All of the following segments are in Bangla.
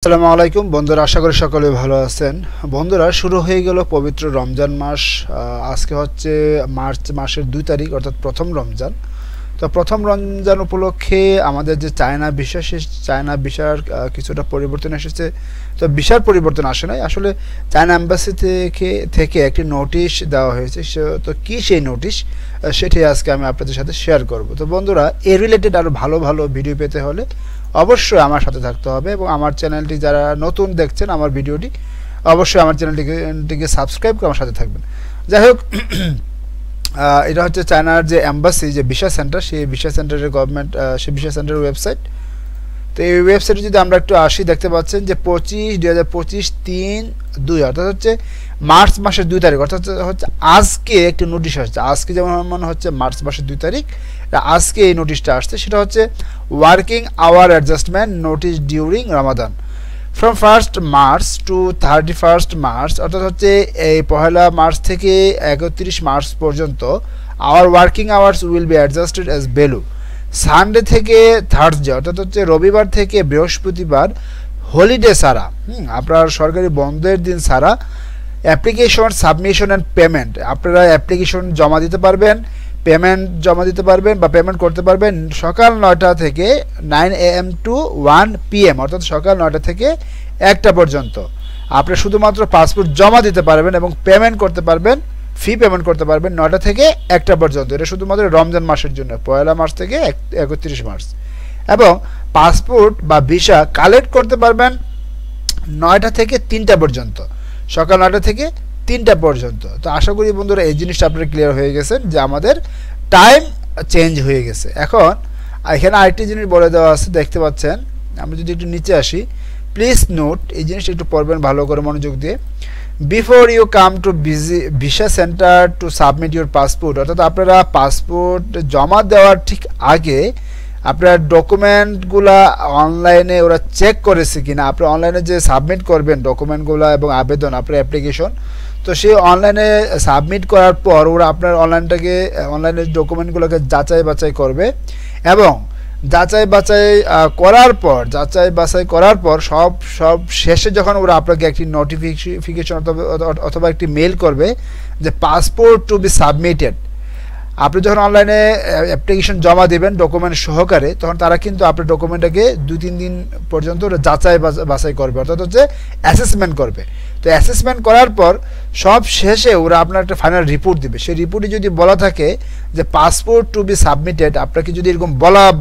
আসসালামু আলাইকুম বন্ধুরা, আশা করি সকলে ভালো আছেন। বন্ধুরা, শুরু হয়ে গেল পবিত্র রমজান মাস। আজকে হচ্ছে মার্চ মাসের 2 তারিখ, অর্থাৎ প্রথম রমজান। তো প্রথম রমজান উপলক্ষে আমাদের যে চায়না ভিসার কিছুটা পরিবর্তন এসেছে। তো ভিসার পরিবর্তন আসে নাই, আসলে চায়না এম্বাসি থেকে একটি নোটিশ দেওয়া হয়েছে। তো কি সেই নোটিশ, সেটি আজকে আমি আপনাদের সাথে শেয়ার করব। তো বন্ধুরা, এ রিলেটেড আরও ভালো ভালো ভিডিও পেতে হলে অবশ্যই আমার সাথে থাকতে হবে, এবং আমার চ্যানেলটি যারা নতুন দেখছেন আমার ভিডিওটি, অবশ্যই আমার চ্যানেলটিকে সাবস্ক্রাইব করে আমার সাথে থাকবেন। যাই হোক, এটা হচ্ছে চায়নার যে এম্বাসি, যে ভিসা সেন্টার, সেই ভিসা সেন্টারের গভর্নমেন্ট, সেই ভিসা সেন্টারের ওয়েবসাইট। তো এই ওয়েবসাইটে যদি আমরা একটু আসি, দেখতে পাচ্ছেন যে 2025/3/2 অর্থাৎ হচ্ছে মার্চ মাসের 2 তারিখ, অর্থাৎ হচ্ছে আজকে একটি নোটিশ আসছে। আজকে যেমন মনে হচ্ছে মার্চ মাসের 2 তারিখ, আজকে এই নোটিশটা আসছে। সেটা হচ্ছে working hour adjustment notice during Ramadan from 1st March to 31st March, অর্থাৎ হচ্ছে এই 1 মার্চ থেকে 31 মার্চ পর্যন্ত our working hours will be adjusted as below. Sunday থেকে থার্সডে, অর্থাৎ হচ্ছে রবিবার থেকে বৃহস্পতিবার, হলিডে ছাড়া, আপনার সরকারি বন্ধের দিন ছাড়া, অ্যাপ্লিকেশন সাবমিশন অ্যান্ড পেমেন্ট, আপনারা অ্যাপ্লিকেশন জমা দিতে পারবেন, পেমেন্ট জমা দিতে পারবেন বা পেমেন্ট করতে পারবেন সকাল 9টা থেকে 9 AM টু 1 PM, অর্থাৎ সকাল 9টা থেকে 1টা পর্যন্ত। আপনি শুধুমাত্র পাসপোর্ট জমা দিতে পারবেন এবং পেমেন্ট করতে পারবেন, ফি পেমেন্ট করতে পারবেন 9টা থেকে 1টা পর্যন্ত। এটা শুধুমাত্র রমজান মাসের জন্য, 1 মার্চ থেকে 31 মার্চ। এবং পাসপোর্ট বা ভিসা কালেক্ট করতে পারবেন 9টা থেকে 3টা পর্যন্ত, সকাল 9টা থেকে 3টা পর্যন্ত। তো আশা করি বন্ধুরা এই জিনিসটা আপনারা ক্লিয়ার হয়ে গেছেন যে আমাদের টাইম চেঞ্জ হয়ে গেছে। এখন এখানে আরেকটি জিনিস বলে দেওয়া আছে, দেখতে পাচ্ছেন। আমরা যদি একটু নিচে আসি, প্লিজ নোট, এই জিনিসটা একটু পড়বেন ভালো করে মনোযোগ দিয়ে। Before you come to visa centre to submit your passport, অর্থাৎ আপনারা পাসপোর্ট জমা দেওয়ার ঠিক আগে আপনার ডকুমেন্টগুলা অনলাইনে ওরা চেক করেছে কিনা। আপনি অনলাইনে যে সাবমিট করবেন ডকুমেন্টগুলো এবং আবেদন, আপনার অ্যাপ্লিকেশন, তো সেই অনলাইনে সাবমিট করার পর ওরা আপনার অনলাইনের ডকুমেন্টগুলোকে যাচাই বাছাই করবে, এবং যাচাই বাছাই করার পর সব শেষে যখন ওরা আপনাকে একটি নোটিফিকেশন অথবা একটি মেল করবে যে পাসপোর্ট টু বি সাবমিটেড, আপনি যখন অনলাইনে অ্যাপ্লিকেশন জমা দেবেন ডকুমেন্ট সহকারে, তখন তারা কিন্তু আপনার ডকুমেন্টটাকে 2-3 দিন পর্যন্ত যাচাই বাছাই করবে, অর্থাৎ হচ্ছে অ্যাসেসমেন্ট করবে। তো অ্যাসেসমেন্ট করার পর সব শেষে ওরা আপনার একটা ফাইনাল রিপোর্ট দিবে। সেই রিপোর্টে যদি বলা থাকে যে পাসপোর্ট টু বি সাবমিটেড, আপনাকে যদি এরকম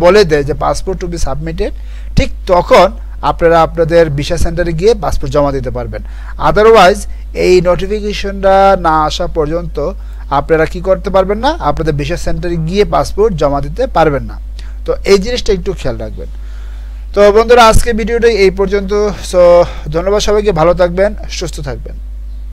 বলে দেয় যে পাসপোর্ট টু বি সাবমিটেড, ঠিক তখন আপনারা আপনাদের ভিসা সেন্টারে গিয়ে পাসপোর্ট জমা দিতে পারবেন। আদারওয়াইজ এই নোটিফিকেশনটা না আসা পর্যন্ত আপনারা কি করতে পারবেন না, আপনাদের ভিসা সেন্টারে গিয়ে পাসপোর্ট জমা দিতে পারবেন না। তো এই জিনিসটা একটু খেয়াল রাখবেন। তো বন্ধুরা, আজকে ভিডিওটা এই পর্যন্ত। সো ধন্যবাদ সবাইকে, ভালো থাকবেন, সুস্থ থাকবেন।